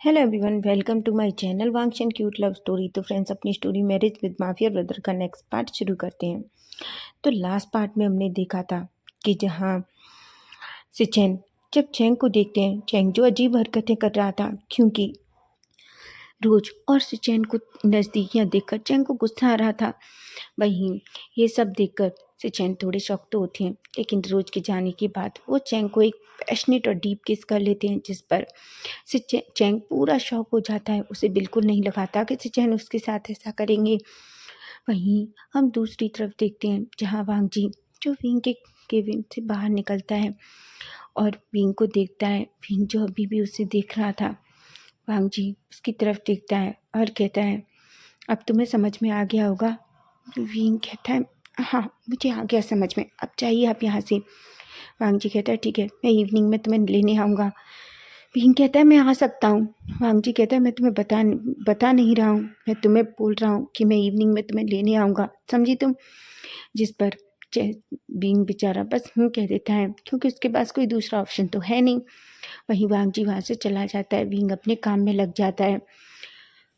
Hello everyone, welcome to my channel wangs and cute love story. तो friends, अपनी story marriage with mafia brother का next part शुरू करते हैं। तो लास्ट पार्ट में हमने देखा था कि जहाँ से चैन जब चैंग को देखते हैं, चैंग जो अजीब हरकतें कर रहा था क्योंकि रोज और सिचैन को नज़दीकियाँ देखकर चैंग को गुस्सा आ रहा था। वहीं ये सब देखकर सिचैन थोड़े शौक तो होते हैं, लेकिन रोज के जाने के बाद वो चैंग को एक पैशनेट और डीप किस कर लेते हैं, जिस पर चैंग पूरा शौक हो जाता है। उसे बिल्कुल नहीं लगाता कि सिचैन उसके साथ ऐसा करेंगे। वहीं हम दूसरी तरफ देखते हैं जहाँ वांग जी जो विंग के केबिन से बाहर निकलता है और विंग को देखता है। विंग जो अभी भी उसे देख रहा था, वांग जी उसकी तरफ देखता है और कहता है, अब तुम्हें समझ में आ गया होगा। विंग कहता है, हाँ मुझे आ गया समझ में, अब जाइए आप यहाँ से। वांग जी कहता है, ठीक है, मैं इवनिंग में तुम्हें लेने आऊँगा। विंग कहता है, मैं आ सकता हूँ। वांग जी कहता है, मैं तुम्हें बता नहीं रहा हूँ, मैं तुम्हें बोल रहा हूँ कि मैं इवनिंग में तुम्हें लेने आऊँगा, समझी तुम। जिस पर विंग बेचारा बस कह देता है, क्योंकि उसके पास कोई दूसरा ऑप्शन तो है नहीं। वहीं वांग जी वहाँ से चला जाता है, विंग अपने काम में लग जाता है।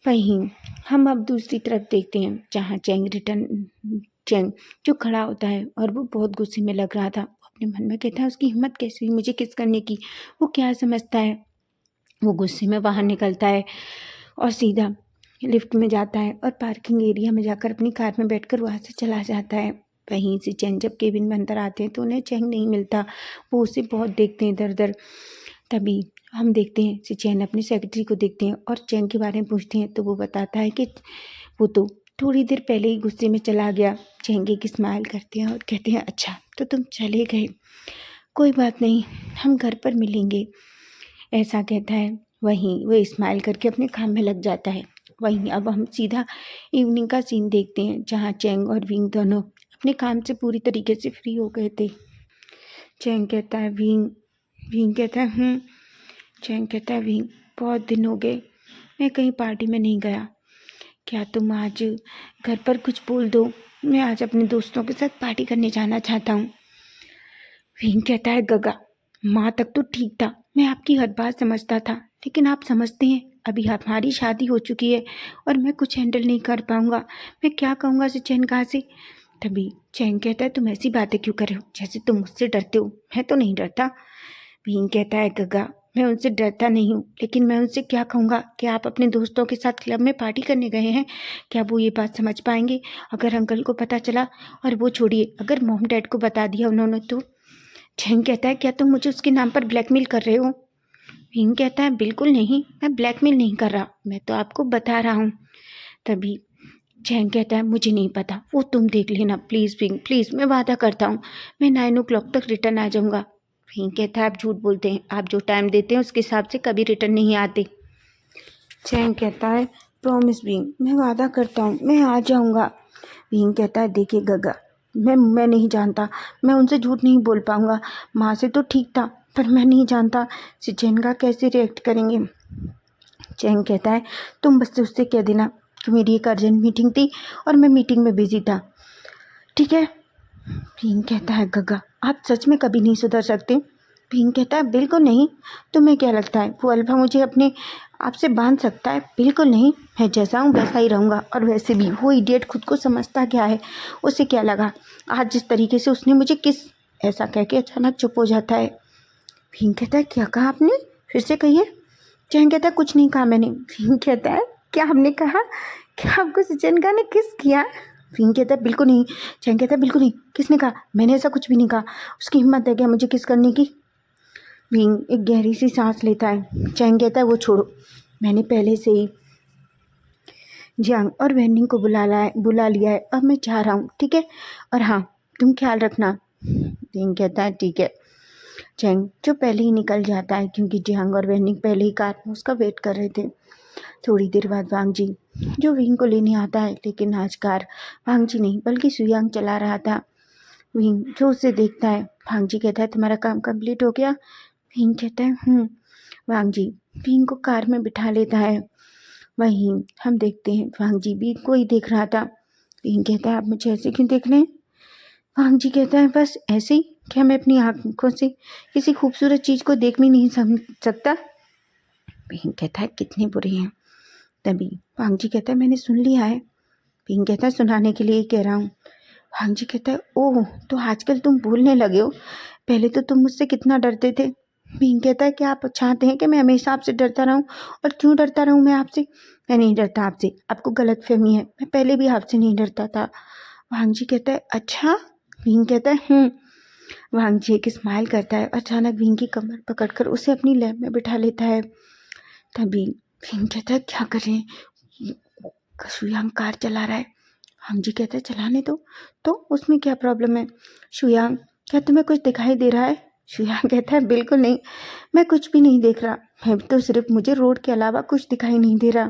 वहीं हम अब दूसरी तरफ देखते हैं जहाँ चैंग जो खड़ा होता है और वो बहुत गुस्से में लग रहा था। वो अपने मन में कहता है, उसकी हिम्मत कैसी हुई मुझे किस करने की, वो क्या समझता है। वो गुस्से में बाहर निकलता है और सीधा लिफ्ट में जाता है और पार्किंग एरिया में जाकर अपनी कार में बैठकर वहाँ से चला जाता है। वहीं से चैंग जब केबिन में अंदर आते हैं तो उन्हें चैंग नहीं मिलता। वो उसे बहुत देखते हैं इधर उधर। तभी हम देखते हैं सिचैन अपनी सेक्रेटरी को देखते हैं और चैंग के बारे में पूछते हैं तो वो बताता है कि वो तो थोड़ी देर पहले ही गुस्से में चला गया। चैंग एक स्माइल करते हैं और कहते हैं, अच्छा तो तुम चले गए, कोई बात नहीं, हम घर पर मिलेंगे, ऐसा कहता है। वहीं वो स्माइल करके अपने काम में लग जाता है। वहीं अब हम सीधा इवनिंग का सीन देखते हैं जहाँ चैंग और विंग दोनों अपने काम से पूरी तरीके से फ्री हो गए थे। चैंग कहता है, विंग कहता है चैंग कहता है, विंग बहुत दिन हो गए मैं कहीं पार्टी में नहीं गया, क्या तुम आज घर पर कुछ बोल दो, मैं आज अपने दोस्तों के साथ पार्टी करने जाना चाहता हूँ। विंग कहता है, गगा माँ तक तो ठीक था, मैं आपकी हर बात समझता था, लेकिन आप समझते हैं अभी हमारी शादी हो चुकी है और मैं कुछ हैंडल नहीं कर पाऊँगा, मैं क्या कहूँगा सिचैन कहाँ से। तभी चैंग कहता है, तुम ऐसी बातें क्यों कर रहे हो जैसे तुम मुझसे डरते हो, मैं तो नहीं डरता। विंग कहता है, गगा मैं उनसे डरता नहीं हूँ, लेकिन मैं उनसे क्या कहूँगा कि आप अपने दोस्तों के साथ क्लब में पार्टी करने गए हैं, क्या वो ये बात समझ पाएंगे। अगर अंकल को पता चला, और वो छोड़िए अगर मॉम डैड को बता दिया उन्होंने तो। चैंग कहता है, क्या तुम मुझे उसके नाम पर ब्लैकमेल कर रहे हो। विंग कहता है, बिल्कुल नहीं, मैं ब्लैकमेल नहीं कर रहा, मैं तो आपको बता रहा हूँ। तभी चैंग कहता है, मुझे नहीं पता, वो तुम देख लेना प्लीज़ विंग, प्लीज़, मैं वादा करता हूँ मैं 9 o'clock तक रिटर्न आ जाऊँगा। विंग कहता है, आप झूठ बोलते हैं, आप जो टाइम देते हैं उसके हिसाब से कभी रिटर्न नहीं आते। चैंग कहता है, प्रॉमिस विंग, मैं वादा करता हूँ मैं आ जाऊँगा। विंग कहता है, देखिए गगा, मैं नहीं जानता, मैं उनसे झूठ नहीं बोल पाऊँगा, माँ से तो ठीक था, पर मैं नहीं जानता सिचैन का कैसे रिएक्ट करेंगे। चैंग कहता है, तुम बस से उससे कह देना कि मेरी एक अर्जेंट मीटिंग थी और मैं मीटिंग में बिजी था, ठीक है। विंग कहता है, गगा आप सच में कभी नहीं सुधर सकते। विंग कहता है, बिल्कुल नहीं, तुम्हें क्या लगता है वो अल्फा मुझे अपने आप से बांध सकता है, बिल्कुल नहीं, मैं जैसा हूँ वैसा ही रहूँगा। और वैसे भी वो इडियट खुद को समझता क्या है, उसे क्या लगा आज जिस तरीके से उसने मुझे किस, ऐसा कह के अचानक चुप हो जाता है। विंग कहता है, क्या कहा आपने, फिर से कहिए। चैंग कहता है, कुछ नहीं कहा मैंने। विंग कहता है, क्या हमने कहा, क्या आपको सिचैन का ने किस किया। विंग कहता है, बिल्कुल नहीं। चैंग कहता है, बिल्कुल नहीं, किसने कहा, मैंने ऐसा कुछ भी नहीं कहा, उसकी हिम्मत है क्या मुझे किस करने की। विंग एक गहरी सी सांस लेता है। चैंग कहता है, वो छोड़ो, मैंने पहले से ही जियांग और वेनिंग को बुला लिया है, अब मैं जा रहा हूँ, ठीक है, और हाँ तुम ख्याल रखना। विंग कहता है, ठीक है। चैंग जो पहले ही निकल जाता है क्योंकि जियांग और वेनिंग पहले ही कार में उसका वेट कर रहे थे। थोड़ी देर बाद वांग जी जो विंग को लेने आता है, लेकिन आज कार वांग जी नहीं बल्कि सुयांग चला रहा था। विंग जो उसे देखता है, वांग जी कहता है, तुम्हारा काम कंप्लीट हो गया। विंग कहता है वांग जी विंग को कार में बिठा लेता है। वहीं हम देखते हैं वांग जी भी को ही देख रहा था। विंग कहता है, आप मुझे ऐसे क्यों देख रहे हैं। वांग जी कहता है, बस ऐसे ही, क्या मैं अपनी आंखों से किसी खूबसूरत चीज़ को देख भी नहीं सकता। विंग कहता है कितने बुरे हैं। तभी वांग जी कहता है मैंने सुन लिया है। विंग कहता है सुनाने के लिए ही कह रहा हूँ। वांग जी कहता है ओह तो आजकल तुम बोलने लगे हो, पहले तो तुम मुझसे कितना डरते थे। विंग कहता है कि आप चाहते हैं कि मैं हमेशा आपसे डरता रहूं, और क्यों डरता रहूं मैं आपसे? मैं नहीं डरता आपसे, आपको गलतफहमी है, मैं पहले भी आपसे नहीं डरता था। वांग जी कहता है अच्छा। विंग कहता है वांग जी एक स्माइल करता है, अचानक विंग की कमर पकड़कर उसे अपनी लैब में बिठा लेता है। तभी विंग कहता है क्या करें, शुयांग कार चला रहा है। वांग जी कहता है चलाने दो, तो उसमें क्या प्रॉब्लम है? शुयांग क्या तुम्हें कुछ दिखाई दे रहा है? शुयांग कहता है बिल्कुल नहीं, मैं कुछ भी नहीं देख रहा, मैं तो सिर्फ मुझे रोड के अलावा कुछ दिखाई नहीं दे रहा।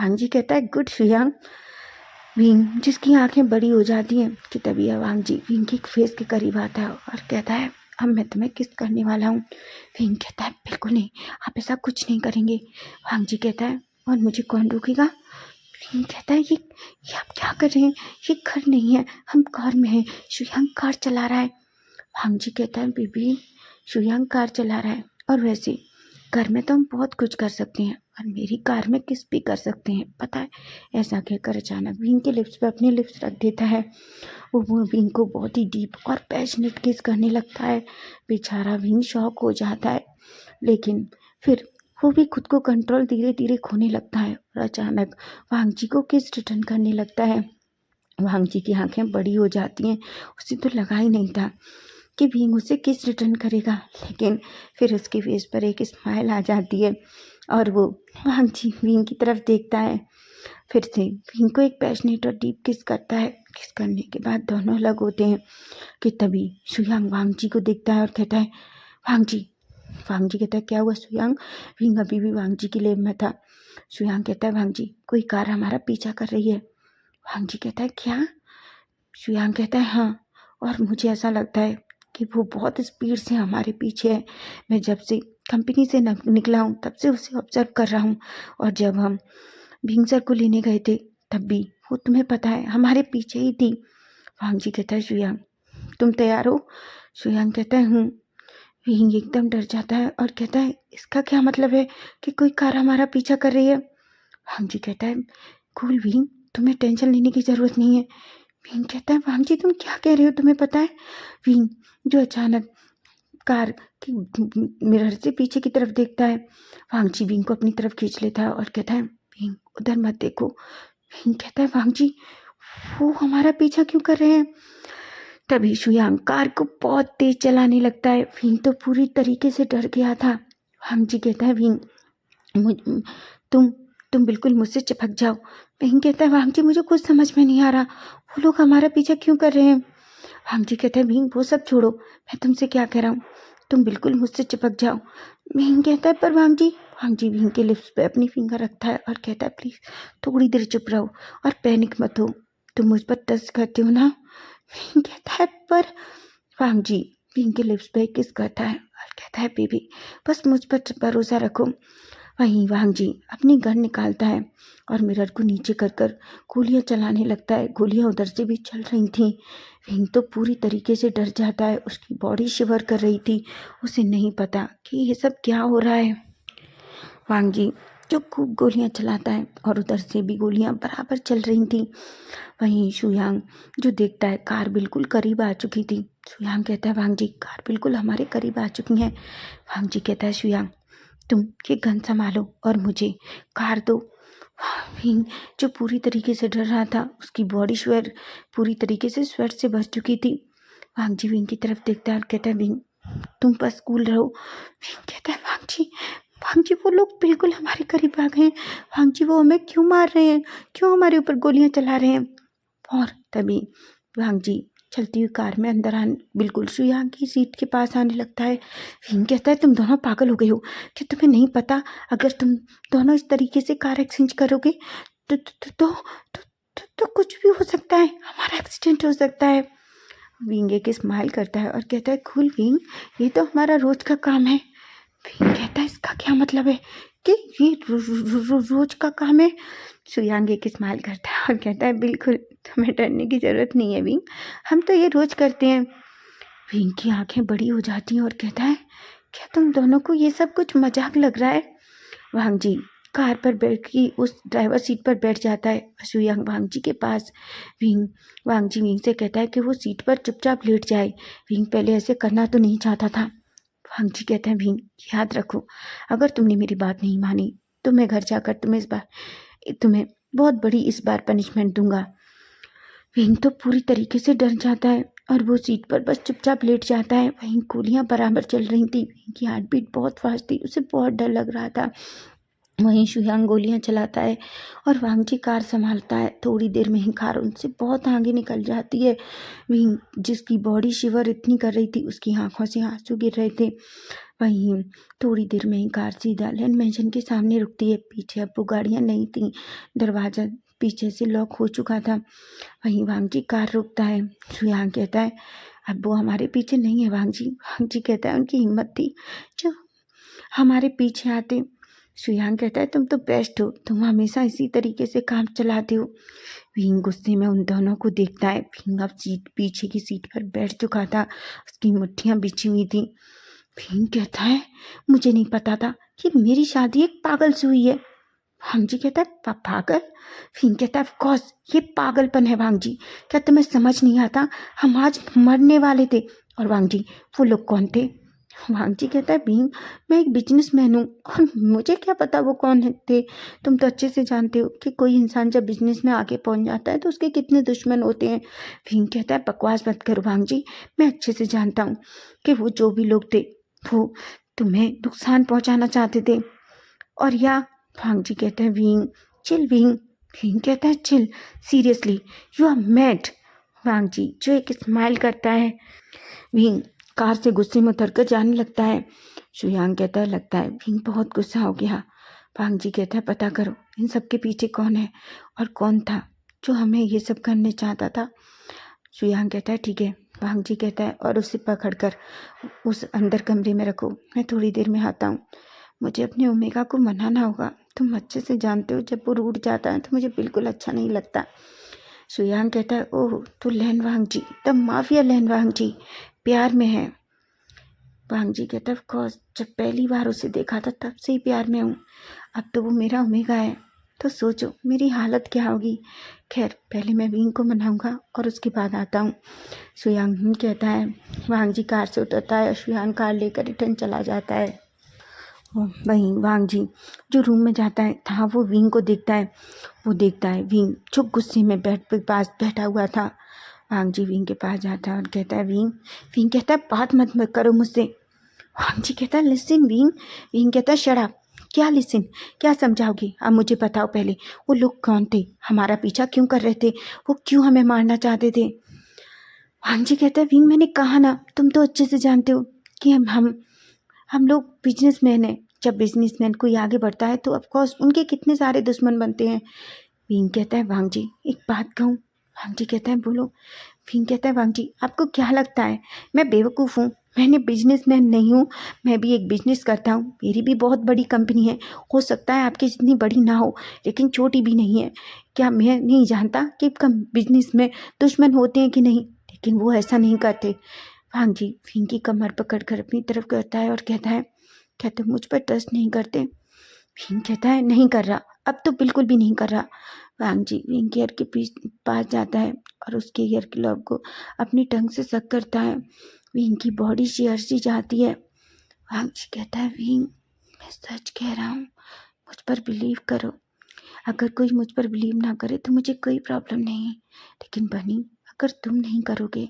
वांग जी कहता है गुड शुयांग। विंग जिसकी आंखें बड़ी हो जाती हैं कि तभी वांग जी विंग के फेस के करीब आता है और कहता है अब मैं तुम्हें किस करने वाला हूँ। विंग कहता है बिल्कुल नहीं, आप ऐसा कुछ नहीं करेंगे। वांग जी कहता है और मुझे कौन रोकेगा? विंग कहता है ये आप क्या कर रहे हैं, ये घर नहीं है, हम कार में हैं, शुयांग कार चला रहा है। वांग जी कहता है बेबी शुयांग कार चला रहा है, और वैसे घर में तो हम बहुत कुछ कर सकते हैं और मेरी कार में किस भी कर सकते हैं पता है। ऐसा कहकर अचानक विंग के लिप्स पे अपने लिप्स रख देता है। वो विंग को बहुत ही डीप और पैशनेट किस करने लगता है। बेचारा विंग शॉक हो जाता है, लेकिन फिर वो भी खुद को कंट्रोल धीरे धीरे खोने लगता है और अचानक वांग जी को किस रिटर्न करने लगता है। वांग जी की आंखें बड़ी हो जाती हैं, उसे तो लगा ही नहीं था कि विंग उसे किस रिटर्न करेगा, लेकिन फिर उसके फेस पर एक स्माइल आ जाती है और वो वांग जी विंग की तरफ देखता है। फिर से विंग को एक पैशनेट और डीप किस करता है। किस करने के बाद दोनों अलग होते हैं कि तभी शुयांग वांग जी को देखता है और कहता है वांग जी। वांग जी कहता है क्या हुआ शुयांग? विंग अभी भी वांग जी की लेब में था। शुयांग कहता है वांग जी कोई कार हमारा पीछा कर रही है। वांग जी कहता है क्या? शुयांग कहता है हाँ, और मुझे ऐसा लगता है कि वो बहुत स्पीड से हमारे पीछे है। मैं जब से कंपनी से निकला हूँ तब से उसे ऑब्जर्व कर रहा हूँ, और जब हम विंग सर को लेने गए थे तब भी वो तुम्हें पता है हमारे पीछे ही थी। वांग जी कहता है शुयांग तुम तैयार हो? शुयांग कहता है हूँ। विंग एकदम डर जाता है और कहता है इसका क्या मतलब है कि कोई कार हमारा पीछा कर रही है? वांग जी कहता है कूल विंग, तुम्हें टेंशन लेने की ज़रूरत नहीं है। विंग कहता है वांग जी तुम क्या कह रहे हो, तुम्हें पता है? विंग जो अचानक कार की मिरर से पीछे की तरफ देखता है। वांग जी विंग को अपनी तरफ खींच लेता है और कहता है विंग उधर मत देखो। विंग कहता है वांग जी वो हमारा पीछा क्यों कर रहे हैं? तभी शुयांग कार को बहुत तेज चलाने लगता है। विंग तो पूरी तरीके से डर गया था। वांग जी कहता है विंग तुम तुम बिल्कुल मुझसे चिपक जाओ। विंग कहता है वांग जी मुझे कुछ समझ में नहीं आ रहा, वो लोग हमारा पीछा क्यों कर रहे हैं? वांग जी कहते हैं विंग वो सब छोड़ो, मैं तुमसे क्या कह रहा हूँ, तुम बिल्कुल मुझसे चिपक जाओ। विंग कहता है पर वांग जी विंग के लिप्स पे अपनी फिंगर रखता है और कहता है प्लीज़ थोड़ी देर चुप रहो और पैनिक मत हो, तुम मुझ पर टच करते हो ना? विंग कहता है पर वांग जी विंग के लिप्स पे किस करता है और कहता है बेबी बस मुझ पर भरोसा रखो। वहीं वांग जी अपनी गन निकालता है और मिरर को नीचे कर कर गोलियां चलाने लगता है। गोलियां उधर से भी चल रही थीं। विंग तो पूरी तरीके से डर जाता है, उसकी बॉडी शिवर कर रही थी, उसे नहीं पता कि ये सब क्या हो रहा है। वांग जी जो खूब गोलियां चलाता है और उधर से भी गोलियां बराबर चल रही थी। वहीं शुयांग जो देखता है कार बिल्कुल करीब आ चुकी थी। शुयांग कहता है वांग जी कार बिल्कुल हमारे करीब आ चुकी है। वांग जी कहता है शुयांग तुम ये गन संभालो और मुझे कार दो। विंग जो पूरी तरीके से डर रहा था, उसकी बॉडी स्वेट पूरी तरीके से स्वेट से भर चुकी थी। वांग जी विंग की तरफ देखता है और कहता है विंग तुम बस कूल रहो। विंग कहता है वांग जी वो लोग बिल्कुल हमारे करीब आ गए हैं। वांग जी वो हमें क्यों मार रहे हैं, क्यों हमारे ऊपर गोलियां चला रहे हैं? और तभी वांग जी चलती हुई कार में अंदर आने बिल्कुल शुयांग की सीट के पास आने लगता है। विंग कहता है तुम दोनों पागल हो गए हो कि तुम्हें नहीं पता अगर तुम दोनों इस तरीके से कार एक्सचेंज करोगे तो कुछ भी हो सकता है, हमारा एक्सीडेंट हो सकता है। विंग एक स्माइल करता है और कहता है कूल विंग ये तो हमारा रोज का काम है। विंग कहता है इसका क्या मतलब है कि ये रोज का काम है? शुयांग एक स्माइल करता है और कहता है बिल्कुल तुम्हें डरने की ज़रूरत नहीं है विंग, हम तो ये रोज करते हैं। विंग की आंखें बड़ी हो जाती हैं और कहता है क्या तुम दोनों को ये सब कुछ मजाक लग रहा है? वांग जी कार पर बैठ के उस ड्राइवर सीट पर बैठ जाता है। शुयांग वांग जी के पास वांग जी विंग से कहता है कि वो सीट पर चुपचाप लेट जाए। विंग पहले ऐसे करना तो नहीं चाहता था। वांग जी कहते हैं, विंग याद रखो, अगर तुमने मेरी बात नहीं मानी तो मैं घर जाकर तुम्हें बहुत बड़ी इस बार पनिशमेंट दूंगा। विंग तो पूरी तरीके से डर जाता है और वो सीट पर बस चुपचाप लेट जाता है। वहीं गोलियां बराबर चल रही थी। विंग की हार्ट बीट बहुत फास्ट थी, उसे बहुत डर लग रहा था। वहीं शुयांग गोलियां चलाता है और वांग जी कार संभालता है। थोड़ी देर में ही कार उनसे बहुत आगे निकल जाती है। विंग जिसकी बॉडी शिवर इतनी कर रही थी, उसकी आंखों से आंसू गिर रहे थे। वहीं थोड़ी देर में ही कार सीधा लैंड मैंशन के सामने रुकती है। पीछे अब वो गाड़ियाँ नहीं थी, दरवाज़ा पीछे से लॉक हो चुका था। वहीं वांग जी कार रोकता है। शुयांग कहता है, अब वो हमारे पीछे नहीं है वांग जी। वांग जी कहता है, उनकी हिम्मत थी जो हमारे पीछे आते। शुयांग कहता है, तुम तो बेस्ट हो, तुम हमेशा इसी तरीके से काम चलाते हो। विंग गुस्से में उन दोनों को देखता है। विंग अब पीछे की सीट पर बैठ चुका था, उसकी मुट्ठियां बिछी हुई थी। विंग कहता है, मुझे नहीं पता था कि मेरी शादी एक पागल से हुई है। वांग जी कहता है, पागल? विंग कहता है, ऑफ कोर्स ये पागलपन है वांग जी, क्या तुम्हें समझ नहीं आता? हम आज मरने वाले थे। और वांग जी, वो लोग कौन थे? वांग जी कहता है, भीम मैं एक बिजनेसमैन हूँ और मुझे क्या पता वो कौन थे। तुम तो अच्छे से जानते हो कि कोई इंसान जब बिजनेस में आगे पहुँच जाता है तो उसके कितने दुश्मन होते हैं। भीम कहता है, बकवास मत करो वांग जी, मैं अच्छे से जानता हूँ कि वो जो भी लोग थे वो तुम्हें नुकसान पहुँचाना चाहते थे। और या वांग जी कहते हैं, विंग चिल विंग। विंग कहता है, chill, seriously you are mad. Wang ji जो एक स्माइल करता है। विंग कार से गुस्से में उतरकर जाने लगता है। शुयांग कहता है, लगता है विंग बहुत गुस्सा हो गया। वांग जी कहता है, पता करो इन सब के पीछे कौन है और कौन था जो हमें ये सब करने चाहता था। शुयांग कहता है, ठीक है। वांग जी कहता है, और उसे पकड़कर उस अंदर कमरे में रखो, मैं थोड़ी देर में आता हूँ। मुझे अपने ओमेगा को मनाना होगा। तुम अच्छे से जानते हो जब वो रूठ जाता है तो मुझे बिल्कुल अच्छा नहीं लगता। शुयांग कहता है, ओह तो लैन वांग जी, द माफिया लैन वांग जी प्यार में है। वांग जी कहता है, ऑफ कोर्स जब पहली बार उसे देखा था तब से ही प्यार में हूँ। अब तो वो मेरा ओमेगा है, तो सोचो मेरी हालत क्या होगी। खैर पहले मैं विंग को मनाऊंगा और उसके बाद आता हूँ। शुयांग कहता है। वांग जी कार से उतरता है और शुयांग कार लेकर रिटर्न चला जाता है। वहीं वांग जी जो रूम में जाता है था वो विंग को देखता है। वो देखता है विंग जो गुस्से में बेड पे पास बैठा हुआ था। वांग जी विंग के पास जाता है और कहता है, विंग। विंग कहता है, बात मत करो मुझसे। वांग जी कहता है, लिसन विंग। विंग कहता है, शट अप। क्या लिसन? क्या समझाओगी? अब मुझे बताओ पहले वो लोग कौन थे, हमारा पीछा क्यों कर रहे थे, वो क्यों हमें मारना चाहते थे। वांग जी कहता है, विंग मैंने कहा ना, तुम तो अच्छे से जानते हो कि हम लोग बिजनेसमैन हैं। जब बिजनेसमैन कोई आगे बढ़ता है तो ऑफकोर्स उनके कितने सारे दुश्मन बनते हैं। विंग कहता है, वांग जी एक बात कहूँ? वांग जी कहता है, बोलो। विंग कहता है, वांग जी आपको क्या लगता है मैं बेवकूफ़ हूँ? मैंने बिजनेसमैन नहीं हूँ, मैं भी एक बिजनेस करता हूँ, मेरी भी बहुत बड़ी कंपनी है। हो सकता है आपकी जितनी बड़ी ना हो लेकिन छोटी भी नहीं है। क्या मैं नहीं जानता कि बिजनेस में दुश्मन होते हैं कि नहीं? लेकिन वो ऐसा नहीं करते। वांग जी विंग की कमर पकड़कर अपनी तरफ करता है और कहता है, क्या तुम मुझ पर ट्रस्ट नहीं करते? विंग कहता है, नहीं कर रहा, अब तो बिल्कुल भी नहीं कर रहा। वांग जी विंग के ईयर के पास जाता है और उसके ईयर के लॉब को अपनी टंग से सक करता है। विंग की बॉडी शेयर सी जाती है। वांग जी कहता है, विंग मैं सच कह रहा हूँ, मुझ पर बिलीव करो। अगर कोई मुझ पर बिलीव ना करे तो मुझे कोई प्रॉब्लम नहीं है, लेकिन बनी अगर तुम नहीं करोगे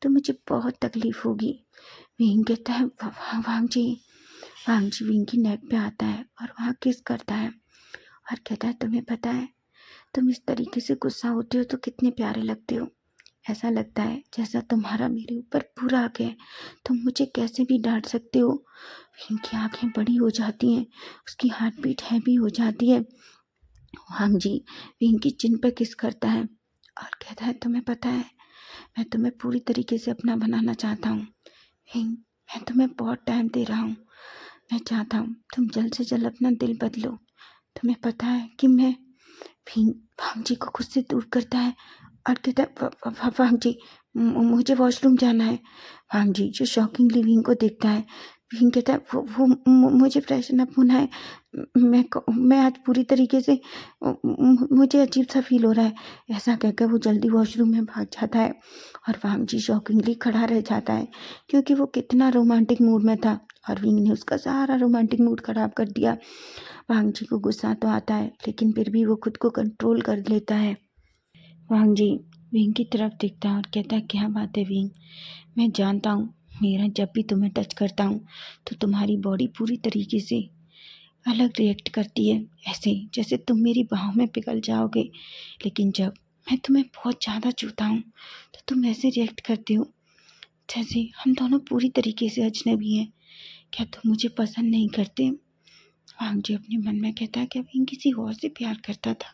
तो मुझे बहुत तकलीफ होगी। विंग कहता है, वांग जी। वांग जी विंग की नेक पे आता है और वहाँ किस करता है और कहता है, तुम्हें पता है तुम इस तरीके से गुस्सा होते हो तो कितने प्यारे लगते हो। ऐसा लगता है जैसा तुम्हारा मेरे ऊपर पूरा हक है, तुम मुझे कैसे भी डांट सकते हो। विंग की आंखें बड़ी हो जाती हैं, उसकी हार्ट बीट हैवी हो जाती है। वांग जी विंग की चिन पे किस करता है और कहता है, तुम्हें पता है मैं तुम्हें पूरी तरीके से अपना बनाना चाहता हूँ। विंग मैं तुम्हें बहुत टाइम दे रहा हूँ, मैं चाहता हूँ तुम जल्द से जल्द अपना दिल बदलो। तुम्हें पता है कि मैं विंग वांग जी को खुद से दूर करता है और कहता है, वांग जी मुझे वॉशरूम जाना है। वांग जी जो शॉकिंगली विंग को देखता है। विंग कहता है, वो मुझे फ्रेशन अप होना है, मैं आज पूरी तरीके से मुझे अजीब सा फील हो रहा है। ऐसा कहकर वो जल्दी वॉशरूम में भाग जाता है और वांग जी शॉकिंगली खड़ा रह जाता है, क्योंकि वो कितना रोमांटिक मूड में था और विंग ने उसका सारा रोमांटिक मूड खराब कर दिया। वांग जी को गुस्सा तो आता है, लेकिन फिर भी वो खुद को कंट्रोल कर लेता है। वांग जी विंग की तरफ देखता है और कहता है, क्या बात है विंग, मैं जानता हूँ मेरा जब भी तुम्हें टच करता हूँ तो तुम्हारी बॉडी पूरी तरीके से अलग रिएक्ट करती है, ऐसे जैसे तुम मेरी बाहों में पिघल जाओगे। लेकिन जब मैं तुम्हें बहुत ज़्यादा छूता हूँ तो तुम ऐसे रिएक्ट करते हो जैसे हम दोनों पूरी तरीके से अजनबी हैं। क्या तुम मुझे पसंद नहीं करते? वांग जी अपने मन में कहता है, क्या विंग किसी और से प्यार करता था?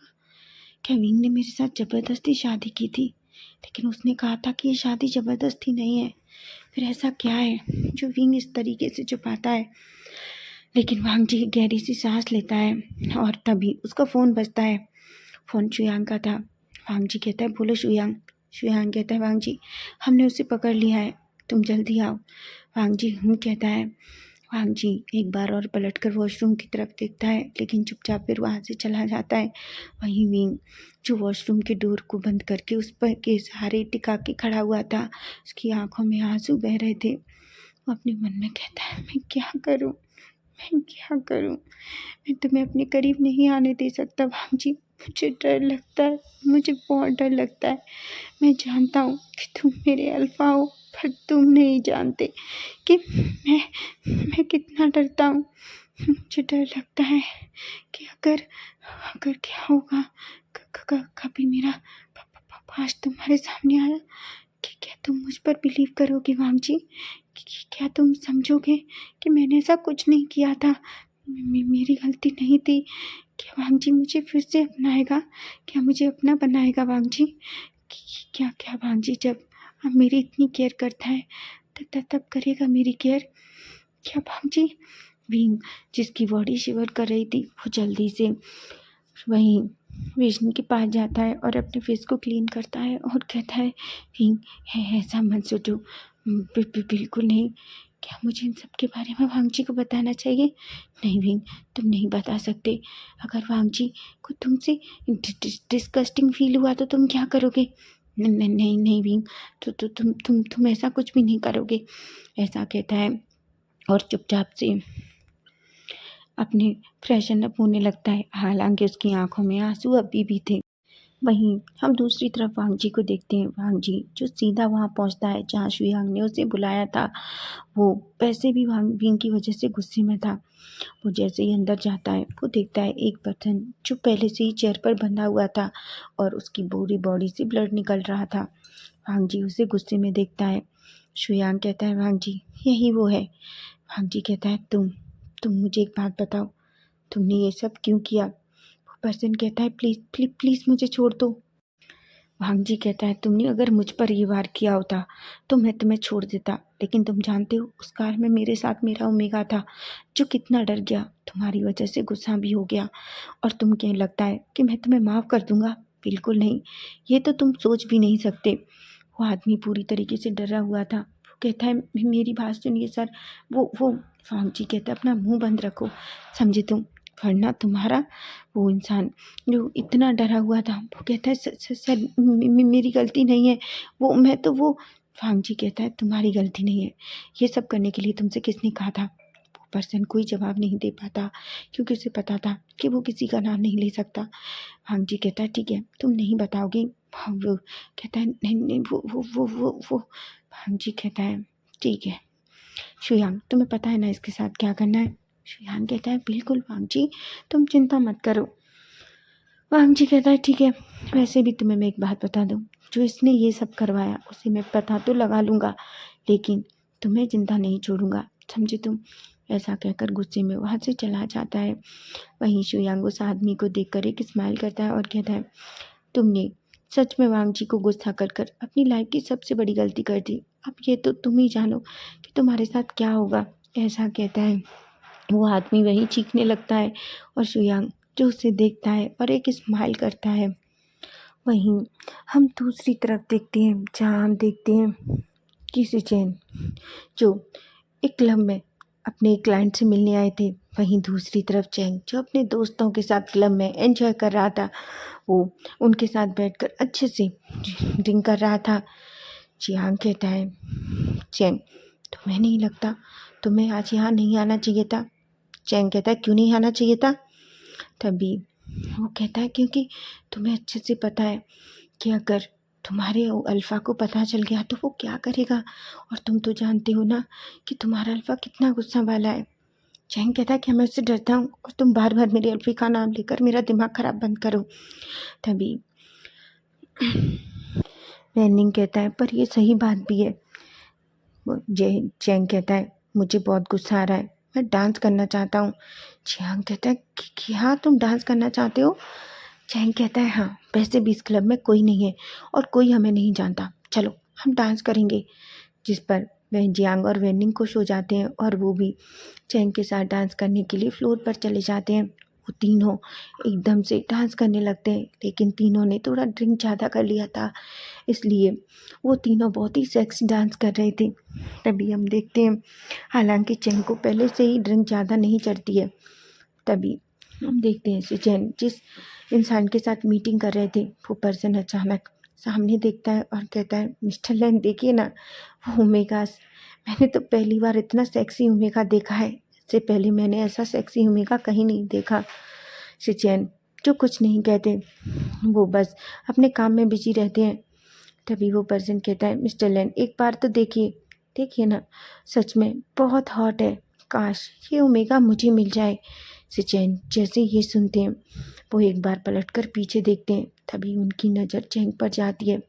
क्या विंग ने मेरे साथ ज़बरदस्ती शादी की थी? लेकिन उसने कहा था कि ये शादी ज़बरदस्ती नहीं है। फिर ऐसा क्या है जो विंग इस तरीके से छुपाता है? लेकिन वांग जी गहरी सी सांस लेता है और तभी उसका फ़ोन बजता है। फ़ोन शुयांग का था। वांग जी कहता है, बोलो शुयांग। शुयांग कहता है, वांग जी हमने उसे पकड़ लिया है, तुम जल्दी आओ। वांग जी कहता है। वांग जी एक बार और पलटकर वॉशरूम की तरफ देखता है, लेकिन चुपचाप फिर वहाँ से चला जाता है। वहीं विंग जो वॉशरूम के डोर को बंद करके उस पर के सहारे टिका के खड़ा हुआ था, उसकी आंखों में आंसू बह रहे थे। वो अपने मन में कहता है, मैं क्या करूँ, मैं क्या करूँ, मैं तुम्हें अपने करीब नहीं आने दे सकता वांग जी। मुझे डर लगता है, मुझे बहुत डर लगता है। मैं जानता हूँ कि तुम मेरे अल्फा हो, पर तुम नहीं जानते कि मैं कितना डरता हूँ। मुझे डर लगता है कि अगर अगर क्या होगा, कभी मेरा पास तुम्हारे सामने आया कि क्या तुम मुझ पर बिलीव करोगे वांग जी? क्या तुम समझोगे कि मैंने ऐसा कुछ नहीं किया था, मेरी गलती नहीं थी? क्या वांग जी मुझे फिर से अपनाएगा? क्या मुझे अपना बनाएगा वांग जी? क्या क्या वांग जी जब अब मेरी इतनी केयर करता है तब करेगा मेरी केयर? क्या वांग जी? विंग जिसकी बॉडी शिवर कर रही थी वो जल्दी से वहीं विष्णु के पास जाता है और अपने फेस को क्लीन करता है और कहता है, विंग ऐसा मत सोचो, बिल्कुल नहीं। क्या मुझे इन सब के बारे में वांग जी को बताना चाहिए? नहीं विंग, तुम नहीं बता सकते। अगर वांग जी को तुमसे डिस्गस्टिंग फील हुआ तो तुम क्या करोगे? नहीं नहीं नहीं विंग, तो तुम ऐसा कुछ भी नहीं करोगे, ऐसा कहता है और चुपचाप से अपने फ्रेशन अप होने लगता है। हालांकि उसकी आंखों में आंसू अभी भी थे। वहीं हम दूसरी तरफ वांग जी को देखते हैं। वांग जी जो सीधा वहाँ पहुँचता है जहाँ शुयांग ने उसे बुलाया था। वो वैसे भी वांग विंग की वजह से गुस्से में था। वो जैसे ही अंदर जाता है वो देखता है एक पर्सन जो पहले से ही चेयर पर बंधा हुआ था और उसकी पूरी बॉडी से ब्लड निकल रहा था। वांग जी उसे गुस्से में देखता है। शुयांग कहता है, वांग जी यही वो है। वांग जी कहता है, तुम मुझे एक बात बताओ, तुमने ये सब क्यों किया? वो पर्सन कहता है, प्लीज़ प्लीज़ प्लीज़ मुझे छोड़ दो। वांग जी कहता है, तुमने अगर मुझ पर ये वार किया होता तो मैं तुम्हें छोड़ देता, लेकिन तुम जानते हो उस कार में मेरे साथ मेरा ओमेगा था जो कितना डर गया, तुम्हारी वजह से गुस्सा भी हो गया। और तुम क्या लगता है कि मैं तुम्हें माफ़ कर दूंगा? बिल्कुल नहीं, ये तो तुम सोच भी नहीं सकते। वो आदमी पूरी तरीके से डरा हुआ था। वो कहता है, मेरी बात सुनिए सर। वो वांग जी कहता है, अपना मुंह बंद रखो, समझे तुम, वरना तुम्हारा। वो इंसान जो इतना डरा हुआ था वो कहता है, सर मेरी गलती नहीं है, वो मैं तो वो। वांग जी कहता है, तुम्हारी गलती नहीं है, ये सब करने के लिए तुमसे किसने कहा था? वो पर्सन कोई जवाब नहीं दे पाता क्योंकि उसे पता था कि वो किसी का नाम नहीं ले सकता। वांग जी कहता है, ठीक है तुम नहीं बताओगे? वो कहता है, नहीं नहीं वो। वांग जी कहता है, ठीक है शुयांग, तुम्हें पता है ना इसके साथ क्या करना है? शुयांग कहता है, बिल्कुल वांग जी, तुम चिंता मत करो। वांग जी कहता है, ठीक है, वैसे भी तुम्हें मैं एक बात बता दूं, जो इसने ये सब करवाया उसे मैं पता तो लगा लूँगा, लेकिन तुम्हें जिंदा नहीं छोड़ूंगा, समझे तुम? ऐसा कहकर गुस्से में वहाँ से चला जाता है। वहीं शुयांग उस आदमी को देखकर एक स्माइल करता है और कहता है, तुमने सच में वांग जी को गुस्सा कर कर अपनी लाइफ की सबसे बड़ी गलती कर दी। अब ये तो तुम ही जानो कि तुम्हारे साथ क्या होगा। ऐसा कहता है। वो आदमी वहीं चीखने लगता है और शुयांग जो उसे देखता है और एक स्माइल करता है। वहीं हम दूसरी तरफ देखते हैं जहाँ हम देखते हैं किसी चैन जो एक क्लब में अपने क्लाइंट से मिलने आए थे। वहीं दूसरी तरफ चैंग जो अपने दोस्तों के साथ क्लब में एंजॉय कर रहा था, वो उनके साथ बैठकर अच्छे से ड्रिंक कर रहा था। जियांग कहता है, चैंग तुम्हें नहीं लगता तुम्हें आज यहाँ नहीं आना चाहिए था? चैंग कहता है, क्यों नहीं आना चाहिए था? तभी वो कहता है, क्योंकि तुम्हें अच्छे से पता है कि अगर तुम्हारे अल्फ़ा को पता चल गया तो वो क्या करेगा, और तुम तो जानते हो ना कि तुम्हारा अल्फ़ा कितना गुस्सा वाला है। चैंग कहता है कि मैं उससे डरता हूँ और तुम बार बार मेरे अल्फ़ी का नाम लेकर मेरा दिमाग ख़राब बंद करो। तभी वैनिंग कहता है, पर ये सही बात भी है। चैंग कहता है, मुझे बहुत गुस्सा आ रहा है, मैं डांस करना चाहता हूँ। जियांग कहता है कि हाँ तुम डांस करना चाहते हो? चैंग कहता है, हाँ वैसे भी इस क्लब में कोई नहीं है और कोई हमें नहीं जानता, चलो हम डांस करेंगे। जिस पर वह जियांग और वेनिंग खुश हो जाते हैं और वो भी चैंग के साथ डांस करने के लिए फ्लोर पर चले जाते हैं। वो तीनों एकदम से डांस करने लगते हैं, लेकिन तीनों ने थोड़ा ड्रिंक ज़्यादा कर लिया था, इसलिए वो तीनों बहुत ही सेक्सी डांस कर रहे थे। तभी हम देखते हैं, हालांकि चैंग को पहले से ही ड्रिंक ज़्यादा नहीं चढ़ती है। तभी हम देखते हैं सिचेन जिस इंसान के साथ मीटिंग कर रहे थे, वो पर्सन अचानक सामने देखता है और कहता है, मिस्टर लैंग देखिए ना वो ओमेगास, मैंने तो पहली बार इतना सेक्सी ओमेगा देखा है, इससे पहले मैंने ऐसा सेक्सी ओमेगा कहीं नहीं देखा। सिचेन जो कुछ नहीं कहते, वो बस अपने काम में बिजी रहते हैं। तभी वो पर्सन कहता है, मिस्टर लैंग एक बार तो देखिए देखिए ना, सच में बहुत हॉट है, काश ये ओमेगा मुझे मिल जाए। सिचेन जैसे ये सुनते हैं, वो एक बार पलटकर पीछे देखते हैं। तभी उनकी नज़र चैंग पर जाती है,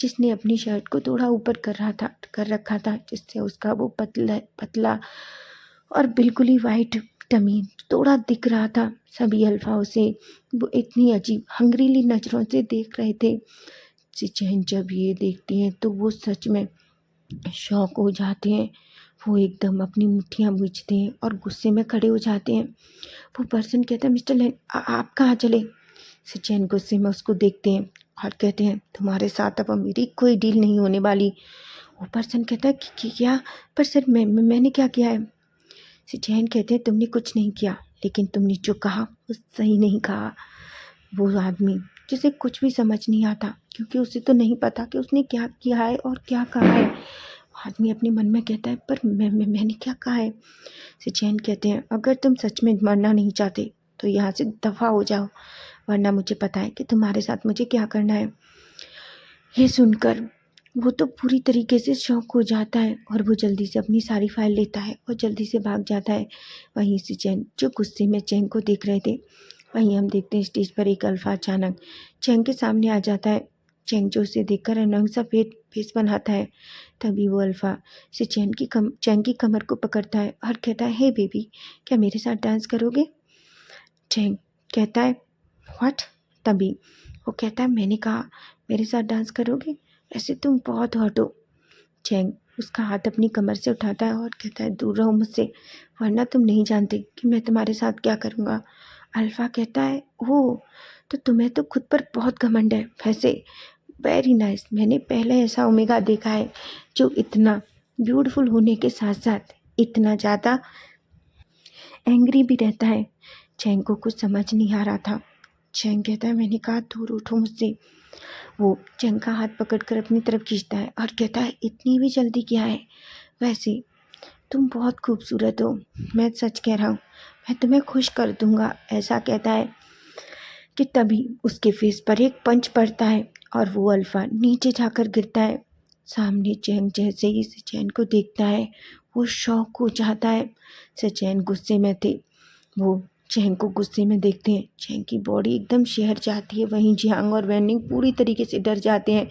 जिसने अपनी शर्ट को थोड़ा ऊपर कर रखा था, जिससे उसका वो पतला पतला और बिल्कुल ही वाइट टमी थोड़ा दिख रहा था। सभी अल्फा उसे वो इतनी अजीब हंगरीली नज़रों से देख रहे थे। सिचेन जब ये देखती हैं तो वो सच में शॉक हो जाते हैं। वो एकदम अपनी मुट्ठियाँ भींचते हैं और गुस्से में खड़े हो जाते हैं। वो पर्सन कहता है, मिस्टर लैंग आप कहाँ चले? सिचेन गुस्से में उसको देखते हैं और कहते हैं, तुम्हारे साथ अब मेरी कोई डील नहीं होने वाली। वो पर्सन कहता है कि क्या? पर सर मैंने क्या किया है? सिचेन कहते हैं, तुमने कुछ नहीं किया, लेकिन तुमने जो कहा वो सही नहीं कहा। वो आदमी जिसे कुछ भी समझ नहीं आता, क्योंकि उसे तो नहीं पता कि उसने क्या किया है और क्या कहा है। आदमी अपने मन में कहता है, पर मैंने क्या कहा है? सिचेन कहते हैं, अगर तुम सच में मरना नहीं चाहते तो यहाँ से दफ़ा हो जाओ, वरना मुझे पता है कि तुम्हारे साथ मुझे क्या करना है। ये सुनकर वो तो पूरी तरीके से शॉक हो जाता है और वो जल्दी से अपनी सारी फाइल लेता है और जल्दी से भाग जाता है। वहीं से चैंग जो गुस्से में चैंग को देख रहे थे, वहीं हम देखते हैं स्टेज पर एक अल्फा अचानक चैंग के सामने आ जाता है। चैंग जो उसे देखकर अनोइंग सा फेस बनाता है। तभी वो अल्फा से चैंग की कमर को पकड़ता है और कहता है, हे बेबी क्या मेरे साथ डांस करोगे? चैंग कहता है, व्हाट? तभी वो कहता है, मैंने कहा मेरे साथ डांस करोगे, ऐसे तुम बहुत हॉट हो। चैंग उसका हाथ अपनी कमर से उठाता है और कहता है, दूर रहो मुझसे, वरना तुम नहीं जानते कि मैं तुम्हारे साथ क्या करूँगा। अल्फा कहता है, ओह तो तुम्हें तो खुद पर बहुत घमंड है। वैसे वेरी नाइस, मैंने पहले ऐसा ओमेगा देखा है जो इतना ब्यूटीफुल होने के साथ साथ इतना ज़्यादा एंग्री भी रहता है। चैंग को कुछ समझ नहीं आ रहा था। चैंग कहता है, मैंने कहा दूर उठो मुझसे। वो चैंग का हाथ पकड़कर अपनी तरफ खींचता है और कहता है, इतनी भी जल्दी क्या है? वैसे तुम बहुत खूबसूरत हो, मैं सच कह रहा हूँ, मैं तुम्हें खुश कर दूंगा, ऐसा कहता है कि तभी उसके फेस पर एक पंच पड़ता है और वो अल्फा नीचे जाकर गिरता है। सामने चैंग जैसे ही सिचैन को देखता है, वो शॉक हो जाता है। सिचैन गुस्से में थे, वो चैंग को गुस्से में देखते हैं। चैंग की बॉडी एकदम शिहर जाती है। वहीं जियांग और वैनिंग पूरी तरीके से डर जाते हैं।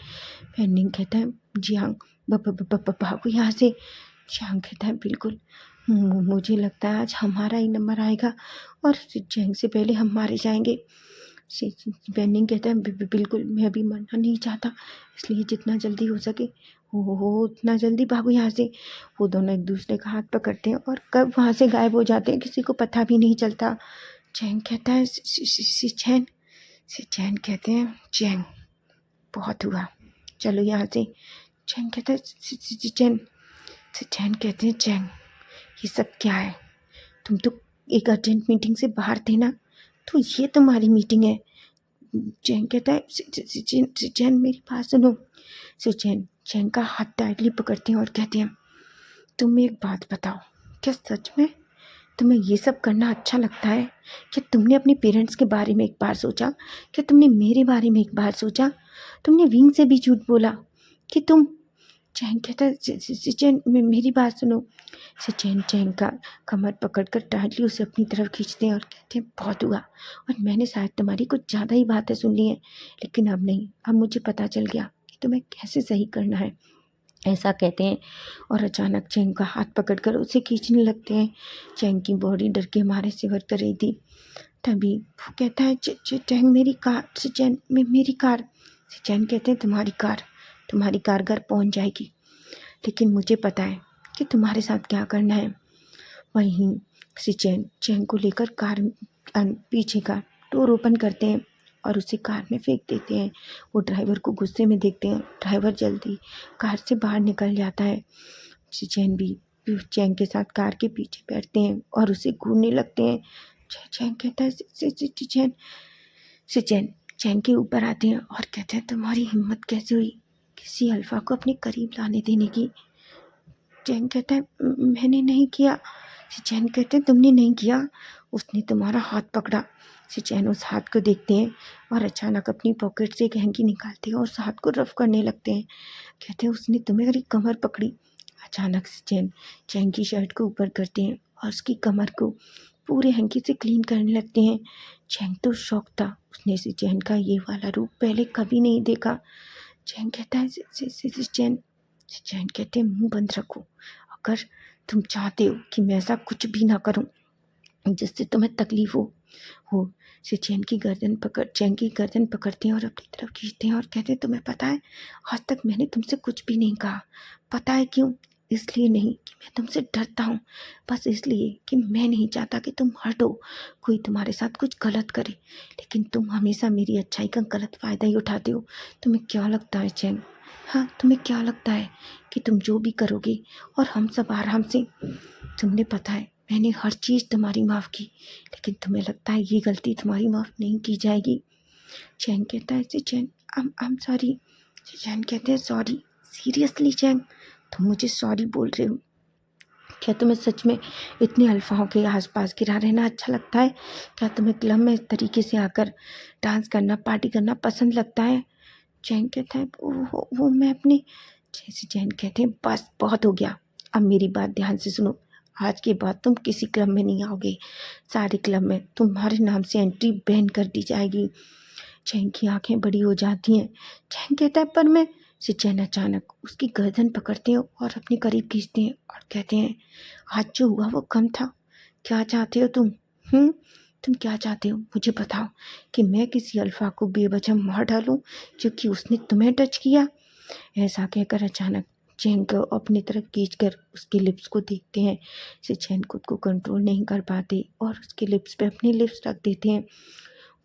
वैनिंग कहता है, जियांग भागो यहाँ से। जियांग कहता है, बिल्कुल, मुझे लगता है आज हमारा ही नंबर आएगा और चैंग से पहले हम मारे जाएंगे। वैनिंग कहता है, बिल्कुल, मैं अभी मरना नहीं चाहता, इसलिए जितना जल्दी हो सके हो उतना जल्दी भागो यहाँ से। वो दोनों एक दूसरे का हाथ पकड़ते हैं और कब वहाँ से गायब हो जाते हैं, किसी को पता भी नहीं चलता। चैंग कहता है, चैन कहते हैं, चैंग बहुत हुआ, चलो यहाँ से। चैंग कहता है, चैन कहते हैं, चैंग ये सब क्या है? तुम तो एक अर्जेंट मीटिंग से बाहर थे ना, तो ये तुम्हारी मीटिंग है? चैन कहता है, चैन मेरी बात सुनो। चैन का हाथ टाइटली पकड़ते हैं और कहते हैं, तुम एक बात बताओ, क्या सच में तुम्हें ये सब करना अच्छा लगता है? क्या तुमने अपने पेरेंट्स के बारे में एक बार सोचा? क्या तुमने मेरे बारे में एक बार सोचा? तुमने विंग से भी झूठ बोला कि तुम। चैन कहता है, चैन मेरी बात सुनो। चैन का कमर पकड़कर टाइटली उसे अपनी तरफ खींचते हैं और कहते हैं, बहुत हुआ, और मैंने शायद तुम्हारी कुछ ज़्यादा ही बातें सुन ली हैं, लेकिन अब नहीं, अब मुझे पता चल गया कि तुम्हें कैसे सही करना है। ऐसा कहते हैं और अचानक चैंग का हाथ पकड़कर उसे खींचने लगते हैं। चैंग की बॉडी डर के मारे सिवर कर रही थी। तभी वो कहता है, चैंग मेरी कार, चैन मेरी कार। चैन कहते हैं, तुम्हारी कार घर पहुंच जाएगी, लेकिन मुझे पता है कि तुम्हारे साथ क्या करना है। वहीं से चैन को लेकर कार पीछे का डोर ओपन करते हैं और उसे कार में फेंक देते हैं। वो ड्राइवर को गुस्से में देखते हैं। ड्राइवर जल्दी कार से बाहर निकल जाता है। चैन के साथ कार के पीछे बैठते हैं और उसे घूरने लगते हैं। चैन कहता है, चैन के ऊपर आते हैं और कहते हैं, तुम्हारी हिम्मत कैसे हुई किसी अल्फा को अपने करीब लाने देने की? चैन कहता है, मैंने नहीं किया। चैन कहते हैं, तुमने नहीं किया, उसने तुम्हारा हाथ पकड़ा। चैन उस हाथ को देखते हैं और अचानक अपनी पॉकेट से एक हैंकी निकालते हैं और उस हाथ को रफ करने लगते हैं। कहते हैं, उसने तुम्हारी कमर पकड़ी। अचानक से चैन की शर्ट को ऊपर करते हैं और उसकी कमर को पूरे हैंकी से क्लीन करने लगते हैं। चैन तो शौक था, उसने चैन का ये वाला रूप पहले कभी नहीं देखा। चैन कहता है, चैन कहते हैं, मुंह बंद रखो। अगर तुम चाहते हो कि मैं ऐसा कुछ भी ना करूं जिससे तुम्हें तकलीफ हो। चैन की गर्दन पकड़ते हैं और अपनी तरफ खींचते हैं और कहते हैं, तुम्हें पता है, आज तक मैंने तुमसे कुछ भी नहीं कहा। पता है क्यों? इसलिए नहीं कि मैं तुमसे डरता हूँ, बस इसलिए कि मैं नहीं चाहता कि तुम हटो, कोई तुम्हारे साथ कुछ गलत करे। लेकिन तुम हमेशा मेरी अच्छाई का गलत फ़ायदा ही उठाते हो। तुम्हें क्या लगता है चैन? हाँ, तुम्हें क्या लगता है कि तुम जो भी करोगे और हम सब आराम से? तुमने पता है, मैंने हर चीज़ तुम्हारी माफ़ की, लेकिन तुम्हें लगता है ये गलती तुम्हारी माफ़ नहीं की जाएगी। चैन कहता है, चैन I'm सॉरी। चैन कहते हैं, सॉरी? सीरियसली चैन, तुम मुझे सॉरी बोल रहे हो? क्या तुम्हें सच में इतने अल्फाओं के आसपास गिरा रहना अच्छा लगता है? क्या तुम्हें क्लब में इस तरीके से आकर डांस करना, पार्टी करना पसंद लगता है? चैन कहता है, वो मैं अपने। जैसे चैन कहते हैं, बस बहुत हो गया, अब मेरी बात ध्यान से सुनो। आज के बाद तुम किसी क्लब में नहीं आओगे। सारे क्लब में तुम्हारे नाम से एंट्री बैन कर दी जाएगी। चैन की आंखें बड़ी हो जाती हैं। चैन कहता है, पर मैं। चैन अचानक उसकी गर्दन पकड़ते हैं और अपने करीब खींचते हैं और कहते हैं, आज जो हुआ वो कम था। क्या चाहते हो तुम? तुम क्या चाहते हो? मुझे बताओ कि मैं किसी अल्फा को बेवजह मार डालूं क्योंकि उसने तुम्हें टच किया? ऐसा कहकर अचानक चैन को अपनी तरफ खींचकर उसके लिप्स को देखते हैं। चैन खुद को कंट्रोल नहीं कर पाते और उसके लिप्स पे अपने लिप्स रख देते हैं।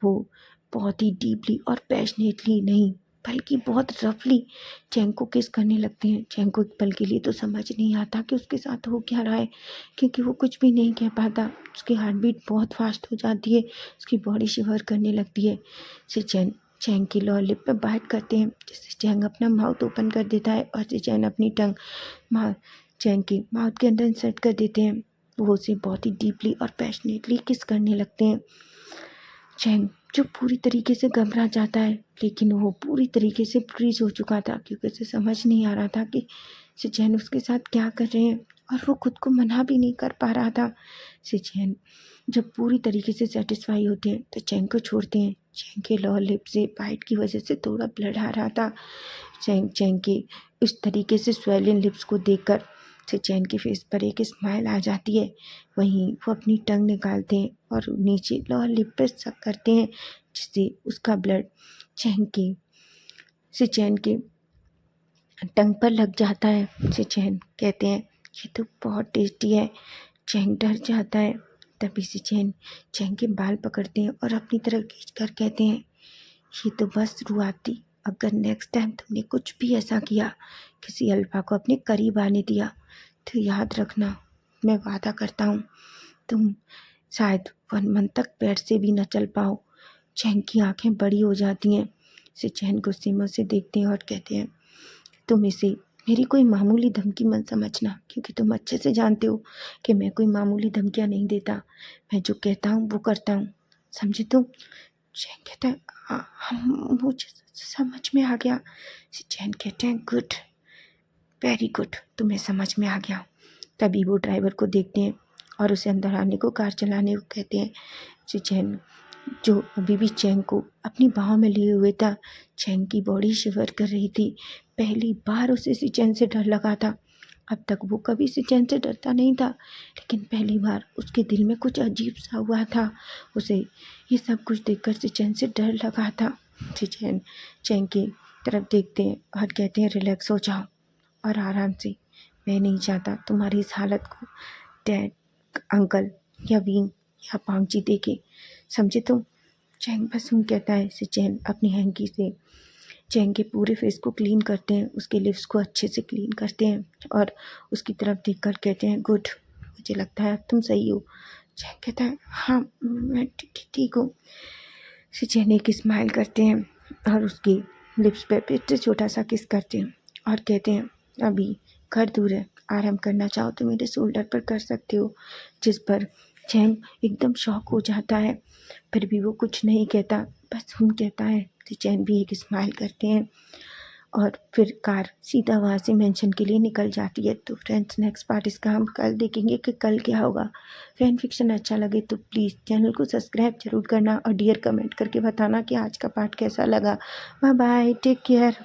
वो बहुत ही डीपली और पैशनेटली नहीं, बल्कि बहुत रफली चैन को किस करने लगते हैं। चैन को एक पल के लिए तो समझ नहीं आता कि उसके साथ हो क्या रहा है, क्योंकि वो कुछ भी नहीं कह पाता। उसकी हार्ट बीट बहुत फास्ट हो जाती है, उसकी बॉडी शिवर करने लगती है। चैन की लोअर लिप पे बाइट करते हैं, जिससे चैन अपना माउथ ओपन कर देता है और चैन अपनी टंग चैन की माउथ के अंदर इंसर्ट कर देते हैं। वो उसे बहुत ही डीपली और पैशनेटली किस करने लगते हैं। चैन जो पूरी तरीके से घबरा जाता है, लेकिन वो पूरी तरीके से फ्रीज हो चुका था, क्योंकि उसे समझ नहीं आ रहा था कि चैन उसके साथ क्या कर रहे हैं, और वो खुद को मना भी नहीं कर पा रहा था। चैन जब पूरी तरीके से सेटिस्फाई होते हैं तो चैन को छोड़ते हैं। चैन के लोअर लिप से बाइट की वजह से थोड़ा ब्लड आ रहा था। चैन के उस तरीके से स्वेलिन लिप्स को देखकर चैन के फेस पर एक स्माइल आ जाती है। वहीं वो अपनी टंग निकालते हैं और नीचे लोअर लिप पर सक करते हैं, जिससे उसका ब्लड चैन के टंग पर लग जाता है। चैन कहते हैं, ये तो बहुत टेस्टी है। चैन डर जाता है। तभी से चैन के बाल पकड़ते हैं और अपनी तरफ खींचकर कहते हैं, ये तो बस शुरुआत थी। अगर नेक्स्ट टाइम तुमने कुछ भी ऐसा किया, किसी अल्फा को अपने करीब आने दिया, तो याद रखना, मैं वादा करता हूँ तुम शायद 1 मंथ तक बेड से भी न चल पाओ। चैन की आंखें बड़ी हो जाती हैं। चैन गुस्से में उसे देखते हैं और कहते हैं तुम इसे मेरी कोई मामूली धमकी मत समझना, क्योंकि तुम अच्छे से जानते हो कि मैं कोई मामूली धमकियाँ नहीं देता। मैं जो कहता हूँ वो करता हूँ, समझे तुम? चैन कहता है हम मुझे समझ में आ गया। चैन कहते हैं गुड, वेरी गुड, तुम्हें समझ में आ गया। तभी वो ड्राइवर को देखते हैं और उसे अंदर आने को, कार चलाने को कहते हैं। चैन जो अभी भी चैन को अपनी बाहों में लिए हुए था, चैन की बॉडी शिवर कर रही थी। पहली बार उसे चैन से डर लगा था। अब तक वो कभी चैन से डरता नहीं था, लेकिन पहली बार उसके दिल में कुछ अजीब सा हुआ था। उसे ये सब कुछ देखकर चैन से डर लगा था। चैन की तरफ देखते हैं और कहते हैं रिलैक्स हो जाओ और आराम से। मैं नहीं चाहता तुम्हारी इस हालत को डैड, अंकल या वीन या पांगजी देखे, समझे तुम? चैन बस कहता है। चैन अपनी हैंकी से चैन के पूरे फेस को क्लीन करते हैं, उसके लिप्स को अच्छे से क्लीन करते हैं और उसकी तरफ देखकर कहते हैं गुड, मुझे लगता है अब तुम सही हो। चैन कहता है हाँ मैं ठीक हूँ। चैन एक स्माइल करते हैं और उसकी लिप्स पे फिर से छोटा सा किस करते हैं और कहते हैं अभी घर दूर है, आराम करना चाहो तो मेरे शोल्डर पर कर सकते हो। जिस पर चैन एकदम शॉक हो जाता है, फिर भी वो कुछ नहीं कहता, बस कहता है। तो चैन भी एक स्माइल करते हैं और फिर कार सीधा वहाँ से मेंशन के लिए निकल जाती है। तो फ्रेंड्स, नेक्स्ट पार्ट इसका हम कल देखेंगे कि कल क्या होगा। फैन फिक्शन अच्छा लगे तो प्लीज़ चैनल को सब्सक्राइब जरूर करना और डियर कमेंट करके बताना कि आज का पार्ट कैसा लगा। Bye bye, take care.